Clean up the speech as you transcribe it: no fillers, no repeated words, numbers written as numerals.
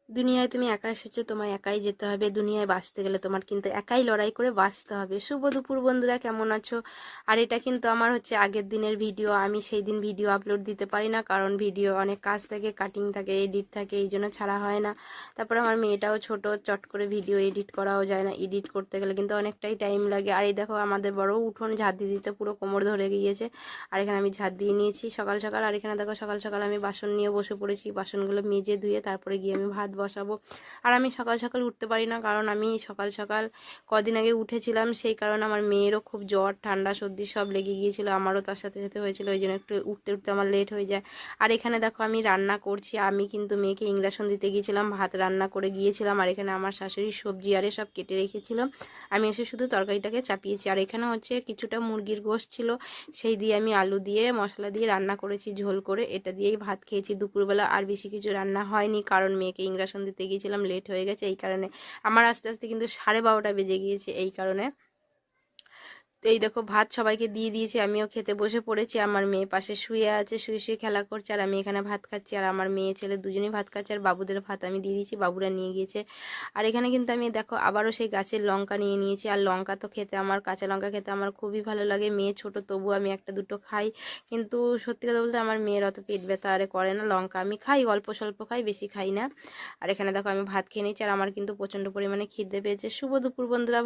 দুনিয়ায় তুমি একা এসেছো, তোমায় একাই যেতে হবে। দুনিয়ায় বাঁচতে গেলে তোমার কিন্তু একাই লড়াই করে বাঁচতে হবে। শুভ দুপুর বন্ধুরা, কেমন আছো? আর এটা কিন্তু আমার হচ্ছে আগের দিনের ভিডিও। আমি সেই দিন ভিডিও আপলোড দিতে পারি না, কারণ ভিডিও অনেক কাজ থাকে, কাটিং থাকে, এডিট থাকে, এই জন্য ছাড়া হয় না। তারপরে আমার মেয়েটাও ছোট, চট করে ভিডিও এডিট করাও যায় না। এডিট করতে গেলে কিন্তু অনেকটাই টাইম লাগে। আর এই দেখো আমাদের বড় উঠোন ঝাঁট দিতে দিতে পুরো কোমর ধরে গিয়েছে। আর এখানে আমি ঝাঁট দিয়ে নিয়েছি সকাল সকাল। আর এখানে দেখো সকাল সকাল আমি বাসন নিয়ে বসে পড়েছি। বাসনগুলো মেজে ধুয়ে তারপরে গিয়ে আমি ভাত বসাবো। আর আমি সকাল সকাল উঠতে পারি না, কারণ আমি সকাল সকাল কদিন আগে উঠেছিলাম, সেই কারণে আমার মেয়েরও খুব জ্বর ঠান্ডা সর্দি সব লেগে গিয়েছিল, আমারও তার সাথে সাথে হয়েছিল, ওই জন্য একটু উঠতে উঠতে আমার লেট হয়ে যায়। আর এখানে দেখো আমি রান্না করছি। আমি কিন্তু মেয়েকে ইংরেশন দিতে গিয়েছিলাম, ভাত রান্না করে গিয়েছিলাম। আর এখানে আমার শাশুড়ি সবজি আরে সব কেটে রেখেছিল, আমি এসে শুধু তরকারিটাকে চাপিয়েছি। আর এখানে হচ্ছে কিছুটা মুরগির গোশত ছিল, সেই দিয়ে আমি আলু দিয়ে মশলা দিয়ে রান্না করেছি ঝোল করে, এটা দিয়েই ভাত খেয়েছি দুপুরবেলা। আর বেশি কিছু রান্না হয়নি, কারণ মেয়েকে ইংরেশন দিতে গিয়েছিলাম, লেট হয়ে গেছে, এই কারণে আমার আস্তে আস্তে কিন্তু 12:30 বেজে গিয়েছে, এই কারণে। তো এই দেখো ভাত সবাইকে দিয়ে দিয়েছি, আমিও খেতে বসে পড়েছি। আমার মেয়ে পাশে শুয়ে আছে, শুয়ে শুয়ে খেলা করছে, আর আমি এখানে ভাত খাচ্ছি। আর আমার মেয়ে ছেলে দুজনেই ভাত খাচ্ছে। আর বাবুদের ভাত আমি দিয়ে দিয়েছি, বাবুরা নিয়ে গিয়েছে। আর এখানে কিন্তু আমি দেখো আবারও সেই গাছের লঙ্কা নিয়ে নিয়েছি। আর লঙ্কা তো খেতে আমার, কাঁচা লঙ্কা খেতে আমার খুবই ভালো লাগে। মেয়ে ছোট, তবু আমি একটা দুটো খাই। কিন্তু সত্যি কথা বলতে আমার মেয়ের অত পেট ব্যথা আরে করে না। লঙ্কা আমি খাই, অল্প স্বল্প খাই, বেশি খাই না। আর এখানে দেখো আমি ভাত খেয়ে নিচ্ছি। আর আমার কিন্তু প্রচণ্ড পরিমাণে খিদে পেয়েছে। শুভ দুপুর বন্ধুরা।